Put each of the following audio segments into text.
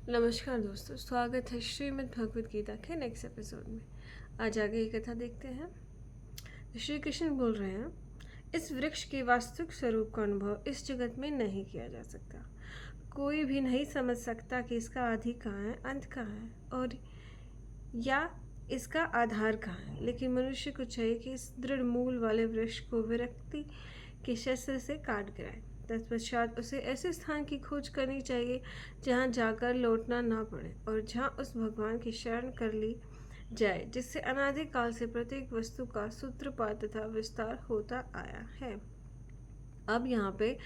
नमस्कार दोस्तों, स्वागत है श्रीमद् भगवद गीता के नेक्स्ट एपिसोड में। आज आगे की कथा देखते हैं। श्री कृष्ण बोल रहे हैं, इस वृक्ष के वास्तविक स्वरूप का अनुभव इस जगत में नहीं किया जा सकता। कोई भी नहीं समझ सकता कि इसका आदि कहाँ है, अंत कहाँ है, और या इसका आधार कहाँ है। लेकिन मनुष्य को चाहिए कि इस दृढ़ मूल वाले वृक्ष को विरक्ति के शस्त्र से काट गिराए। तत्पश्चात उसे ऐसे स्थान की खोज करनी चाहिए जहाँ जाकर लौटना ना पड़े और जहाँ उस भगवान की शरण कर ली जाए जिससे अनादिकाल से प्रत्येक वस्तु का सूत्रपात तथा विस्तार होता आया है। अब यहाँ पे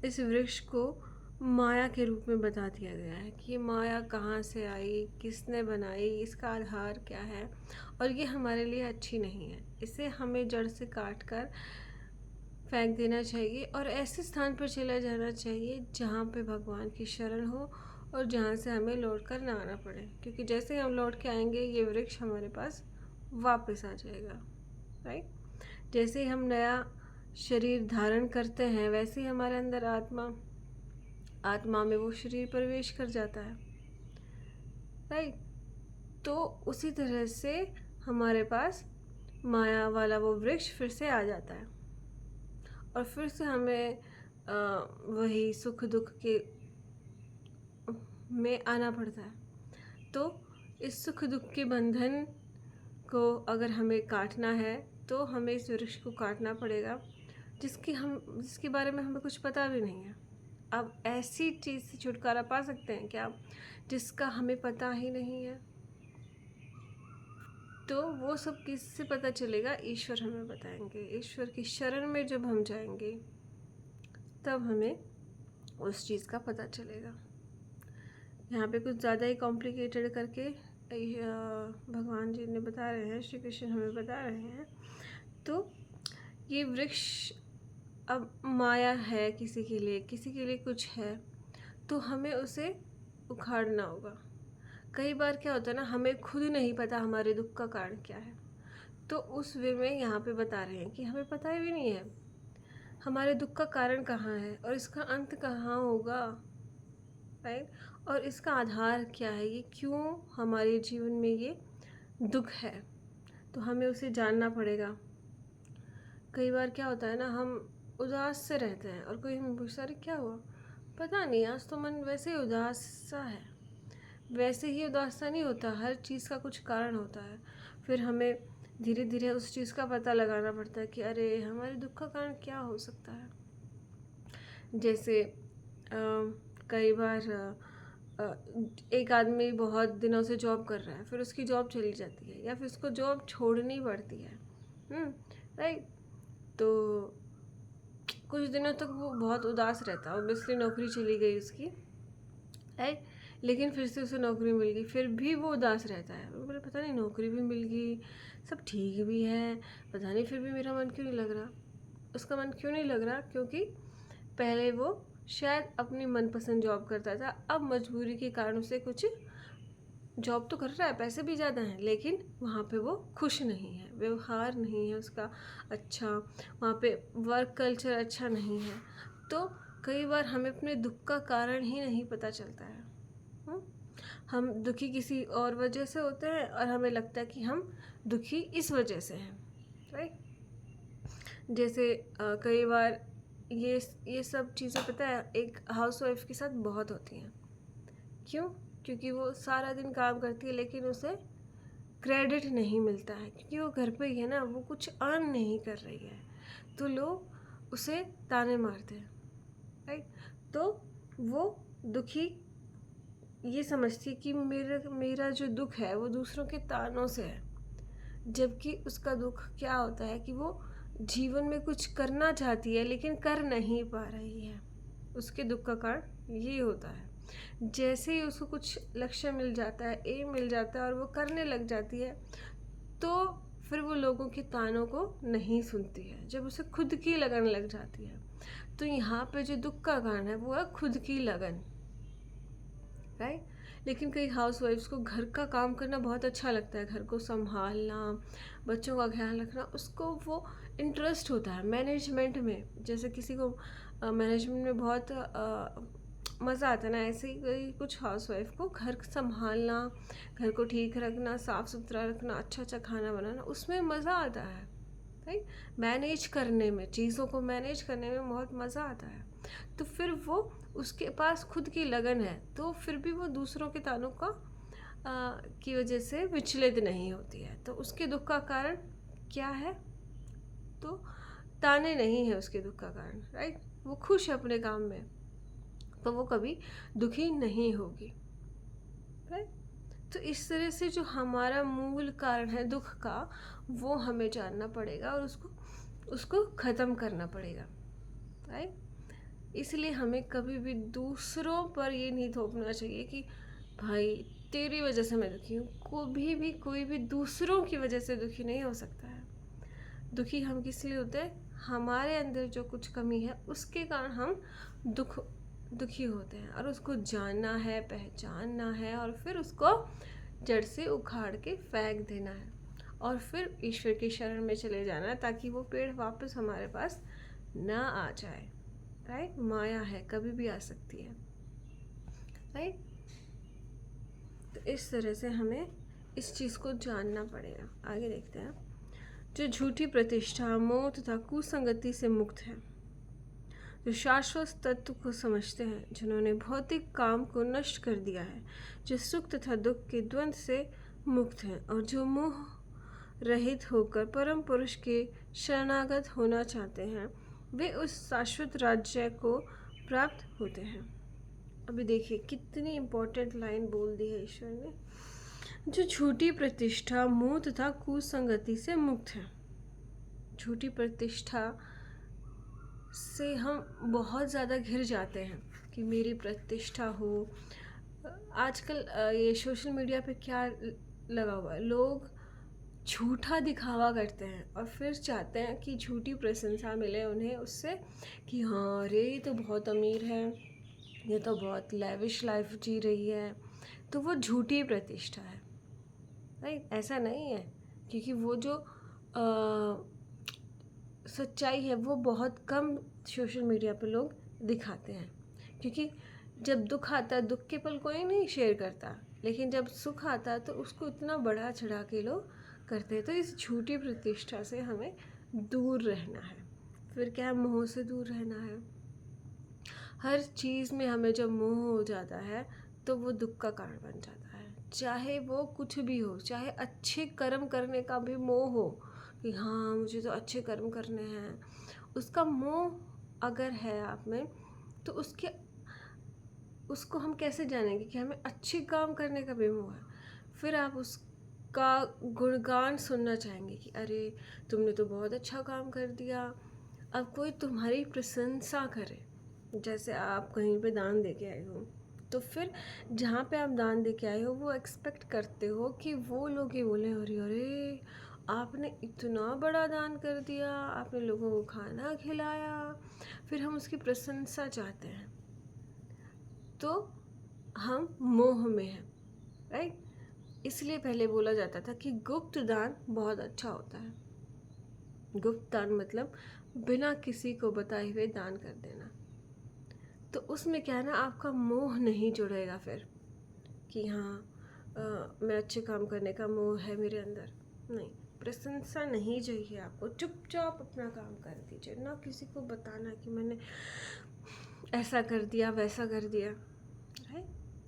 इस वृक्ष को माया के रूप में बता दिया गया है कि ये माया कहाँ से आई, किसने बनाई, इसका आधार क्या है, और ये हमारे लिए अच्छी नहीं है। इसे हमें जड़ से काट कर फेंक देना चाहिए और ऐसे स्थान पर चला जाना चाहिए जहाँ पे भगवान की शरण हो और जहाँ से हमें लौट कर ना आना पड़े, क्योंकि जैसे ही हम लौट के आएंगे ये वृक्ष हमारे पास वापस आ जाएगा। राइट। जैसे ही हम नया शरीर धारण करते हैं वैसे ही हमारे अंदर आत्मा में वो शरीर प्रवेश कर जाता है। राइट। तो उसी तरह से हमारे पास माया वाला वो वृक्ष फिर से आ जाता है और फिर से हमें वही सुख दुख के में आना पड़ता है। तो इस सुख दुख के बंधन को अगर हमें काटना है तो हमें इस वृक्ष को काटना पड़ेगा जिसके बारे में हमें कुछ पता भी नहीं है। अब ऐसी चीज़ से छुटकारा पा सकते हैं क्या जिसका हमें पता ही नहीं है? तो वो सब किससे पता चलेगा? ईश्वर हमें बताएंगे। ईश्वर की शरण में जब हम जाएंगे तब हमें उस चीज़ का पता चलेगा। यहाँ पे कुछ ज़्यादा ही कॉम्प्लिकेटेड करके भगवान जी ने बता रहे हैं, श्री कृष्ण हमें बता रहे हैं। तो ये वृक्ष अब माया है, किसी के लिए कुछ है, तो हमें उसे उखाड़ना होगा। कई बार क्या होता है ना, हमें खुद नहीं पता हमारे दुख का कारण क्या है, तो उस वे में यहाँ पे बता रहे हैं कि हमें पता ही भी नहीं है हमारे दुख का कारण कहाँ है और इसका अंत कहाँ होगा। राइट। और इसका आधार क्या है, ये क्यों हमारे जीवन में ये दुख है, तो हमें उसे जानना पड़ेगा। कई बार क्या होता है ना, हम उदास से रहते हैं और कोई हमें पूछता है क्या हुआ, पता नहीं, आज तो मन वैसे ही उदास सा है। वैसे ही उदास सा नहीं होता, हर चीज़ का कुछ कारण होता है। फिर हमें धीरे धीरे उस चीज़ का पता लगाना पड़ता है कि अरे हमारे दुख का कारण क्या हो सकता है। जैसे कई बार एक आदमी बहुत दिनों से जॉब कर रहा है, फिर उसकी जॉब चली जाती है या फिर उसको जॉब छोड़नी पड़ती है। राइट। तो कुछ दिनों तक वो बहुत उदास रहता है, ऑब्वियसली नौकरी चली गई उसकी। राइट। लेकिन फिर से उसे नौकरी मिल गई, फिर भी वो उदास रहता है। वो बोले पता नहीं, नौकरी भी मिल गई, सब ठीक भी है, पता नहीं फिर भी मेरा मन क्यों नहीं लग रहा। उसका मन क्यों नहीं लग रहा? क्योंकि पहले वो शायद अपनी मनपसंद जॉब करता था, अब मजबूरी के कारण उसे कुछ जॉब तो कर रहा है, पैसे भी ज़्यादा हैं, लेकिन वहाँ पे वो खुश नहीं है, व्यवहार नहीं है उसका अच्छा, वहाँ पे वर्क कल्चर अच्छा नहीं है। तो कई बार हमें अपने दुख का कारण ही नहीं पता चलता है। हम दुखी किसी और वजह से होते हैं और हमें लगता है कि हम दुखी इस वजह से हैं। राइट। जैसे कई बार ये सब चीज़ें पता है एक हाउसवाइफ के साथ बहुत होती हैं। क्यों? क्योंकि वो सारा दिन काम करती है लेकिन उसे क्रेडिट नहीं मिलता है, क्योंकि वो घर पे ही है ना, वो कुछ अर्न नहीं कर रही है, तो लोग उसे ताने मारते हैं। राइट। तो वो दुखी ये समझती है कि मेरा जो दुख है वो दूसरों के तानों से है, जबकि उसका दुख क्या होता है कि वो जीवन में कुछ करना चाहती है लेकिन कर नहीं पा रही है। उसके दुख का कारण ये होता है। जैसे ही उसको कुछ लक्ष्य मिल जाता है, एम मिल जाता है और वो करने लग जाती है, तो फिर वो लोगों के तानों को नहीं सुनती है, जब उसे खुद की लगन लग जाती है। तो यहाँ पे जो दुख का कारण है वो है खुद की लगन। राइट। लेकिन कई हाउसवाइफ्स को घर का काम करना बहुत अच्छा लगता है, घर को संभालना, बच्चों का ख्याल रखना, उसको वो इंटरेस्ट होता है मैनेजमेंट में। जैसे किसी को मैनेजमेंट में बहुत मज़ा आता है ना, ऐसे ही कुछ हाउसवाइफ को घर संभालना, घर को ठीक रखना, साफ़ सुथरा रखना, अच्छा अच्छा खाना बनाना, उसमें मज़ा आता है, राइट। मैनेज करने में, चीज़ों को मैनेज करने में बहुत मज़ा आता है। तो फिर वो उसके पास खुद की लगन है, तो फिर भी वो दूसरों के तानों का की वजह से विचलित नहीं होती है। तो उसके दुख का कारण क्या है? तो ताने नहीं है उसके दुख का कारण, राइट। वो खुश है अपने काम में, तो वो कभी दुखी नहीं होगी, राइट। तो इस तरह से जो हमारा मूल कारण है दुख का, वो हमें जानना पड़ेगा और उसको ख़त्म करना पड़ेगा, राइट। इसलिए हमें कभी भी दूसरों पर ये नहीं थोपना चाहिए कि भाई तेरी वजह से मैं दुखी हूँ। कोई भी दूसरों की वजह से दुखी नहीं हो सकता है। दुखी हम किस लिए होते हैं? हमारे अंदर जो कुछ कमी है उसके कारण हम दुखी होते हैं, और उसको जानना है, पहचानना है, और फिर उसको जड़ से उखाड़ के फेंक देना है, और फिर ईश्वर की शरण में चले जाना है, ताकि वो पेड़ वापस हमारे पास ना आ जाए, राइट। माया है, कभी भी आ सकती है, राइट। तो इस तरह से हमें इस चीज़ को जानना पड़ेगा। आगे देखते हैं। जो झूठी प्रतिष्ठा, मोह तथा कुसंगति से मुक्त है, जो शाश्वत तत्व को समझते हैं, जिन्होंने भौतिक काम को नष्ट कर दिया है, जो सुख तथा दुख के द्वंद्व से मुक्त हैं, और जो मोह रहित होकर परम पुरुष के शरणागत होना चाहते हैं, वे उस शाश्वत राज्य को प्राप्त होते हैं। अभी देखिए कितनी इम्पोर्टेंट लाइन बोल दी है ईश्वर ने। जो झूठी प्रतिष्ठा, मोह तथा कुसंगति से मुक्त है। झूठी प्रतिष्ठा से हम बहुत ज़्यादा घिर जाते हैं कि मेरी प्रतिष्ठा हो। आजकल ये सोशल मीडिया पे क्या लगा हुआ है, लोग झूठा दिखावा करते हैं और फिर चाहते हैं कि झूठी प्रशंसा मिले उन्हें उससे, कि हाँ अरे ये तो बहुत अमीर है, ये तो बहुत लैविश लाइफ जी रही है। तो वो झूठी प्रतिष्ठा है, राइट। ऐसा नहीं है, क्योंकि वो जो सच्चाई है वो बहुत कम सोशल मीडिया पे लोग दिखाते हैं, क्योंकि जब दुख आता है, दुख के पल कोई नहीं शेयर करता, लेकिन जब सुख आता है तो उसको इतना बढ़ा चढ़ा के लोग करते हैं। तो इस झूठी प्रतिष्ठा से हमें दूर रहना है। फिर क्या है? मोह से दूर रहना है। हर चीज़ में हमें जब मोह हो जाता है तो वो दुख का कारण बन जाता है, चाहे वो कुछ भी हो, चाहे अच्छे कर्म करने का भी मोह हो कि हाँ मुझे तो अच्छे कर्म करने हैं, उसका मोह अगर है आप में, तो उसको हम कैसे जानेंगे कि हमें अच्छे काम करने का भी मोह है। फिर आप उसका गुणगान सुनना चाहेंगे कि अरे तुमने तो बहुत अच्छा काम कर दिया। अब कोई तुम्हारी प्रशंसा करे, जैसे आप कहीं पे दान दे के आए हो, तो फिर जहाँ पे आप दान दे के आए हो वो एक्सपेक्ट करते हो कि वो लोग ये बोले अरे अरे आपने इतना बड़ा दान कर दिया, आपने लोगों को खाना खिलाया। फिर हम उसकी प्रशंसा चाहते हैं, तो हम मोह में हैं, राइट। इसलिए पहले बोला जाता था कि गुप्त दान बहुत अच्छा होता है। गुप्त दान मतलब बिना किसी को बताए हुए दान कर देना। तो उसमें क्या है ना, आपका मोह नहीं जुड़ेगा फिर कि हाँ मैं अच्छे काम करने का मोह है मेरे अंदर। नहीं, प्रशंसा नहीं चाहिए आपको। चुपचाप अपना काम कर दीजिए, ना किसी को बताना कि मैंने ऐसा कर दिया वैसा कर दिया, है।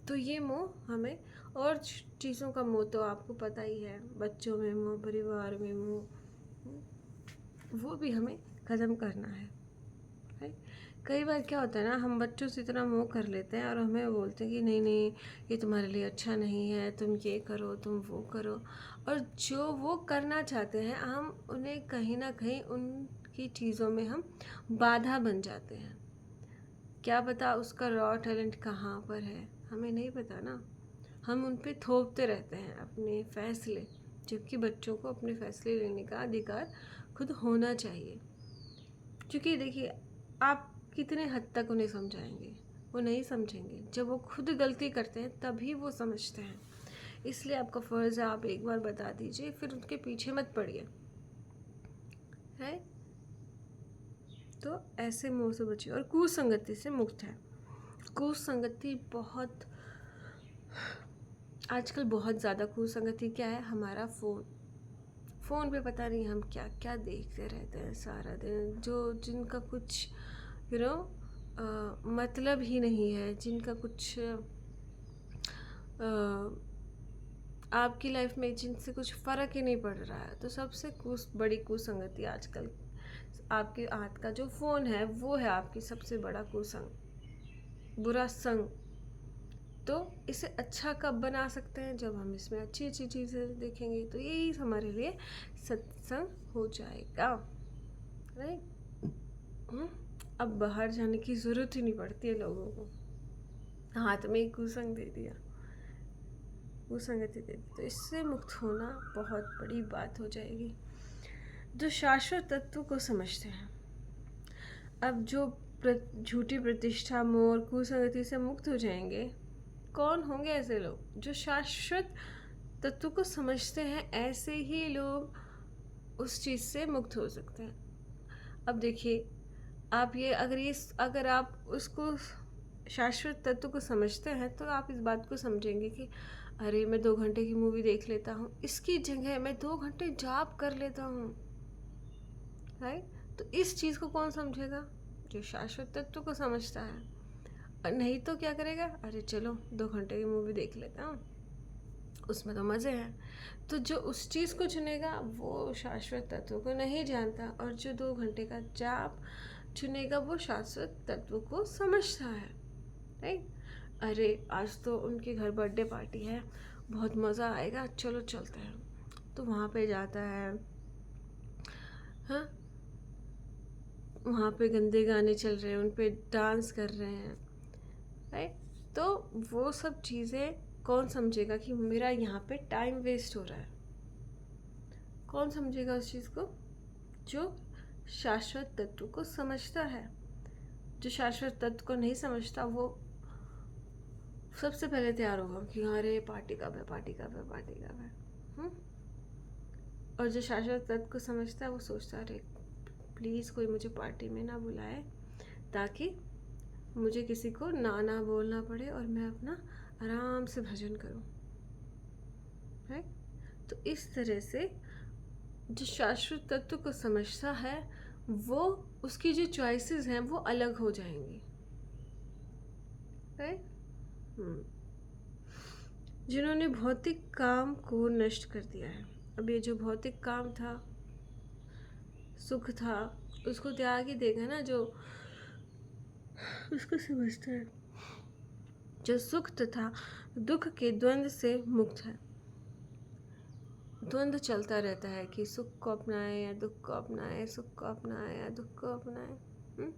तो ये मोह हमें, और चीज़ों का मोह तो आपको पता ही है, बच्चों में मोह, परिवार में मोह, वो भी हमें ख़त्म करना है। कई बार क्या होता है ना, हम बच्चों से इतना मोह कर लेते हैं और हमें बोलते हैं कि नहीं नहीं ये तुम्हारे लिए अच्छा नहीं है, तुम ये करो तुम वो करो, और जो वो करना चाहते हैं हम उन्हें कहीं ना कहीं उनकी चीज़ों में हम बाधा बन जाते हैं। क्या पता उसका रॉ टैलेंट कहाँ पर है, हमें नहीं पता ना। हम उन पे थोपते रहते हैं अपने फैसले, जबकि बच्चों को अपने फैसले लेने का अधिकार खुद होना चाहिए। क्योंकि देखिए, आप कितने हद तक उन्हें समझाएंगे, वो नहीं समझेंगे। जब वो खुद गलती करते हैं तभी वो समझते हैं। इसलिए आपका फ़र्ज़ है आप एक बार बता दीजिए, फिर उनके पीछे मत पड़िए, है। तो ऐसे मोह से बचिए और कुसंगति से मुक्त है। कुसंगति बहुत, आजकल बहुत ज़्यादा कुसंगति क्या है, हमारा फ़ोन पे पता नहीं हम क्या क्या देखते रहते हैं सारा दिन, जो जिनका कुछ मतलब ही नहीं है, जिनका कुछ आपकी लाइफ में जिनसे कुछ फ़र्क ही नहीं पड़ रहा है। तो सबसे बड़ी कुसंगति आजकल आपके हाथ का जो फ़ोन है वो है आपकी सबसे बड़ा बुरा संग। तो इसे अच्छा कब बना सकते हैं, जब हम इसमें अच्छी अच्छी चीज़ें देखेंगे, तो यही हमारे लिए सत्संग हो जाएगा, राइट। अब बाहर जाने की ज़रूरत ही नहीं पड़ती है लोगों को, हाथ में ही कुसंग दे दिया, कुसंगति दे दी, तो इससे मुक्त होना बहुत बड़ी बात हो जाएगी। जो शाश्वत तत्व को समझते हैं, अब जो झूठी प्रतिष्ठा, मोह, कुसंगति से मुक्त हो जाएंगे, कौन होंगे ऐसे लोग जो शाश्वत तत्व को समझते हैं? ऐसे ही लोग उस चीज़ से मुक्त हो सकते हैं। अब देखिए, आप अगर आप उसको शाश्वत तत्व को समझते हैं, तो आप इस बात को समझेंगे कि अरे मैं 2 घंटे की मूवी देख लेता हूँ, इसकी जगह मैं 2 घंटे जाप कर लेता हूँ, राइट। तो इस चीज़ को कौन समझेगा? जो शाश्वत तत्व को समझता है। और नहीं तो क्या करेगा, अरे चलो 2 घंटे की मूवी देख लेता हूँ, उसमें तो मज़े हैं। तो जो उस चीज़ को चुनेगा वो शाश्वत तत्व को नहीं जानता, और जो 2 घंटे का जाप चुनेगा वो शाश्वत तत्व को समझता है, राइट। अरे आज तो उनके घर बर्थडे पार्टी है, बहुत मज़ा आएगा, चलो चलते हैं, तो वहाँ पे जाता है। हाँ, वहाँ पे गंदे गाने चल रहे हैं, उन पे डांस कर रहे हैं, राइट। तो वो सब चीज़ें कौन समझेगा कि मेरा यहाँ पे टाइम वेस्ट हो रहा है? कौन समझेगा उस चीज़ को? जो शाश्वत तत्व को समझता है। जो शाश्वत तत्व को नहीं समझता, वो सबसे पहले तैयार होगा कि अरे पार्टी कब है, पार्टी कब है, पार्टी कब है। और जो शाश्वत तत्व को समझता है, वो सोचता है अरे प्लीज़ कोई मुझे पार्टी में ना बुलाए, ताकि मुझे किसी को ना बोलना पड़े और मैं अपना आराम से भजन करूं, राइट। तो इस तरह से जो शाश्वत तत्व को समझता है, वो उसकी जो चॉइसेस हैं वो अलग हो जाएंगी, राइट। जिन्होंने भौतिक काम को नष्ट कर दिया है, अब ये जो भौतिक काम था, सुख था, उसको त्याग ही देगा ना जो उसको समझता है। जो सुख तथा दुख के द्वंद्व से मुक्त है। द्वंद्व चलता रहता है कि सुख को अपनाए या दुख को अपनाए, सुख को अपनाए या दुख को अपनाए।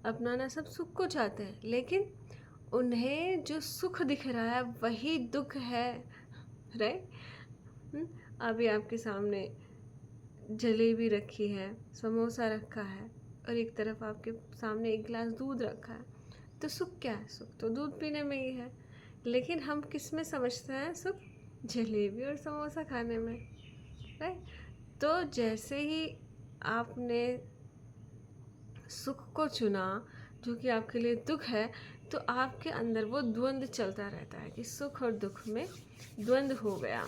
अपनाना सब सुख को चाहते हैं, लेकिन उन्हें जो सुख दिख रहा है वही दुख है, राइट। अभी आपके सामने जलेबी रखी है, समोसा रखा है, और एक तरफ आपके सामने एक गिलास दूध रखा है, तो सुख क्या है? सुख तो दूध पीने में ही है, लेकिन हम किस में समझते हैं सुख? जलेबी और समोसा खाने में, राइट। तो जैसे ही आपने सुख को चुना, जो कि आपके लिए दुख है, तो आपके अंदर वो द्वंद्व चलता रहता है कि सुख और दुख में द्वंद्व हो गया।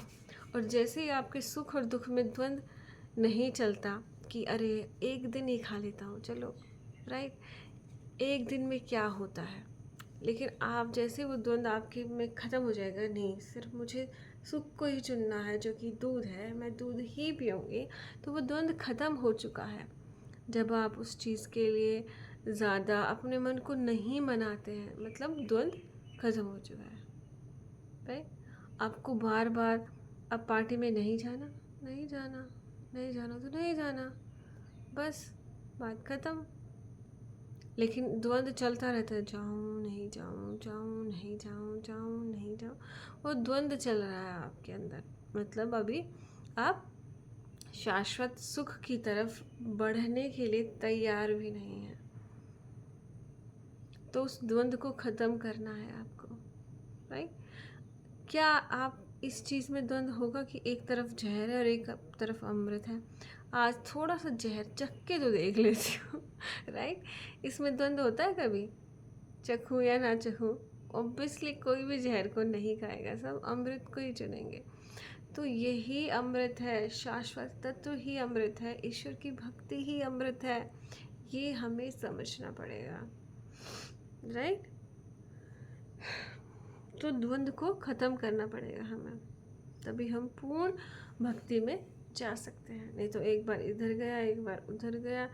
और जैसे ही आपके सुख और दुख में द्वंद्व नहीं चलता कि अरे एक दिन ही खा लेता हूँ, चलो, राइट, एक दिन में क्या होता है, लेकिन आप जैसे वो द्वंद्व आपके में ख़त्म हो जाएगा, नहीं सिर्फ मुझे सुख को ही चुनना है जो कि दूध है, मैं दूध ही पीऊँगी, तो वो द्वंद्व ख़त्म हो चुका है। जब आप उस चीज़ के लिए ज़्यादा अपने मन को नहीं मनाते हैं, मतलब द्वंद्व ख़त्म हो चुका है, राइट। आपको बार बार अब पार्टी में नहीं जाना, नहीं जाना, नहीं जाना तो नहीं जाना, बस बात ख़त्म। लेकिन द्वंद्व चलता रहता है, जाऊँ नहीं जाऊँ, जाऊँ नहीं जाऊँ, जाऊँ नहीं जाऊँ, वो द्वंद्व चल रहा है आपके अंदर। मतलब अभी आप शाश्वत सुख की तरफ बढ़ने के लिए तैयार भी नहीं है। तो उस द्वंद्व को ख़त्म करना है आपको, राइट। क्या आप इस चीज़ में द्वंद्व होगा कि एक तरफ जहर है और एक तरफ अमृत है? आज थोड़ा सा जहर चख के तो देख लेती हूँ, राइट। इसमें द्वंद्व होता है कभी? चखूँ या ना चखूँ, ऑब्वियसली कोई भी जहर को नहीं खाएगा, सब अमृत को ही चुनेंगे। तो यही अमृत है, शाश्वत तत्व ही अमृत है, ईश्वर की भक्ति ही अमृत है। ये हमें समझना पड़ेगा, राइट। तो द्वंद्व को ख़त्म करना पड़ेगा हमें, तभी हम पूर्ण भक्ति में जा सकते हैं। नहीं तो एक बार इधर गया, एक बार उधर गया,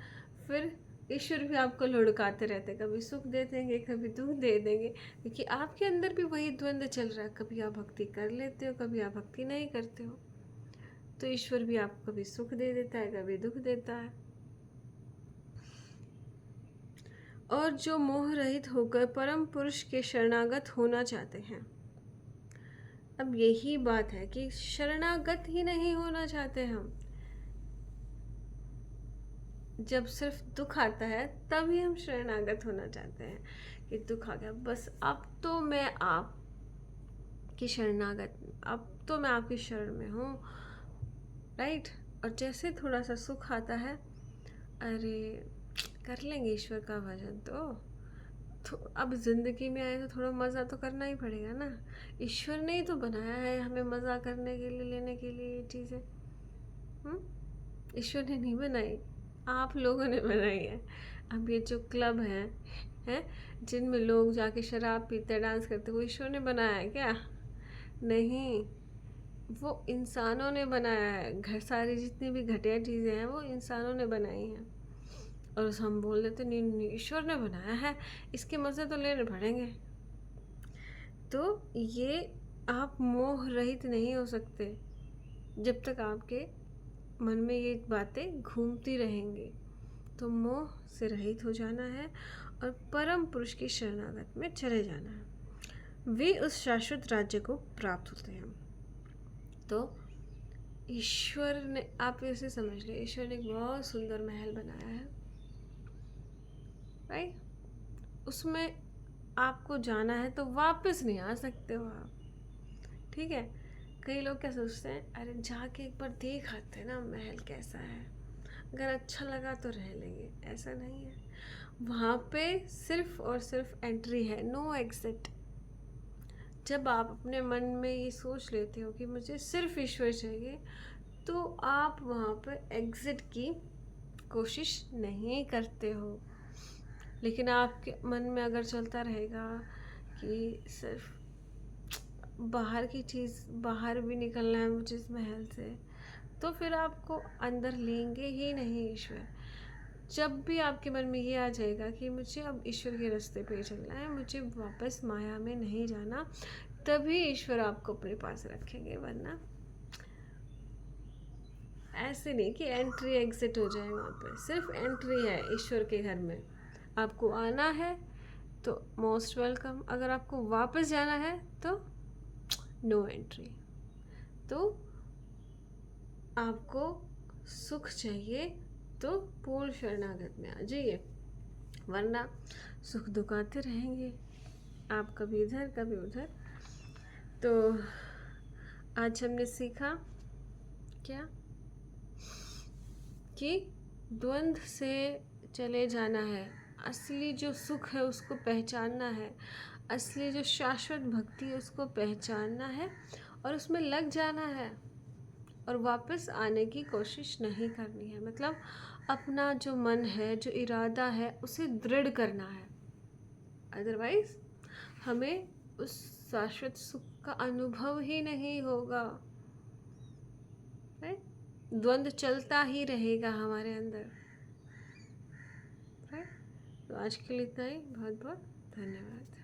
फिर ईश्वर भी आपको लुढ़काते रहते, कभी सुख दे देंगे, कभी दुख दे देंगे, क्योंकि आपके अंदर भी वही द्वंद्व चल रहा है। कभी आप भक्ति कर लेते हो, कभी आप भक्ति नहीं करते हो। तो ईश्वर भी आपको कभी सुख दे देता है, कभी दुख देता है। और जो मोह रहित होकर परम पुरुष के शरणागत होना चाहते हैं, अब यही बात है कि शरणागत ही नहीं होना चाहते हम। जब सिर्फ दुख आता है तभी हम शरणागत होना चाहते हैं कि दुख आ गया, बस अब तो मैं आपकी शरणागत, अब तो मैं आपकी शरण में हूँ, राइट। और जैसे थोड़ा सा सुख आता है, अरे कर लेंगे ईश्वर का भजन, तो अब ज़िंदगी में आए तो थोड़ा मज़ा तो करना ही पड़ेगा ना। ईश्वर ने ही तो बनाया है हमें मज़ा करने के लिए, लेने के लिए ये चीज़ें। ईश्वर ने नहीं बनाई, आप लोगों ने बनाई है। अब ये जो क्लब हैं जिनमें लोग जाके शराब पीते, डांस करते, वो ईश्वर ने बनाया है क्या? नहीं, वो इंसानों ने बनाया है। घर सारी जितनी भी घटिया चीज़ें हैं वो इंसानों ने बनाई हैं। और हम बोल देते नहीं, ईश्वर ने बनाया है, इसके मज़े तो लेने पड़ेंगे। तो ये आप मोह रहित नहीं हो सकते जब तक आपके मन में ये बातें घूमती रहेंगी। तो मोह से रहित हो जाना है और परम पुरुष की शरणागत में चले जाना है, वे उस शाश्वत राज्य को प्राप्त होते हैं। तो ईश्वर ने, आप इसे समझ ले, ईश्वर ने एक बहुत सुंदर महल बनाया है, राइट। उसमें आपको जाना है तो वापस नहीं आ सकते हो आप, ठीक है। कई लोग क्या सोचते हैं, अरे जाके एक बार देख आते हैं ना महल कैसा है, अगर अच्छा लगा तो रह लेंगे। ऐसा नहीं है, वहाँ पे सिर्फ और सिर्फ एंट्री है, नो एग्जिट। जब आप अपने मन में ये सोच लेते हो कि मुझे सिर्फ ईश्वर चाहिए, तो आप वहाँ पे एग्जिट की कोशिश नहीं करते हो। लेकिन आपके मन में अगर चलता रहेगा कि सिर्फ बाहर की चीज़, बाहर भी निकलना है मुझे इस महल से, तो फिर आपको अंदर लेंगे ही नहीं ईश्वर। जब भी आपके मन में ये आ जाएगा कि मुझे अब ईश्वर के रास्ते पे चलना है, मुझे वापस माया में नहीं जाना, तभी ईश्वर आपको अपने पास रखेंगे। वरना ऐसे नहीं कि एंट्री एग्जिट हो जाए, वहाँ पे सिर्फ एंट्री है ईश्वर के घर में। आपको आना है तो मोस्ट वेलकम, अगर आपको वापस जाना है तो नो एंट्री। तो आपको सुख चाहिए तो पूर्ण शरणागत में आ जाइए, वरना सुख दुख आते रहेंगे, आप कभी इधर कभी उधर। तो आज हमने सीखा क्या कि द्वंद्व से चले जाना है, असली जो सुख है उसको पहचानना है, असली जो शाश्वत भक्ति है उसको पहचानना है और उसमें लग जाना है, और वापस आने की कोशिश नहीं करनी है। मतलब अपना जो मन है, जो इरादा है, उसे दृढ़ करना है, अदरवाइज हमें उस शाश्वत सुख का अनुभव ही नहीं होगा। राइट, द्वंद्व चलता ही रहेगा हमारे अंदर। राइट, तो आज के लिए इतना ही, बहुत बहुत धन्यवाद।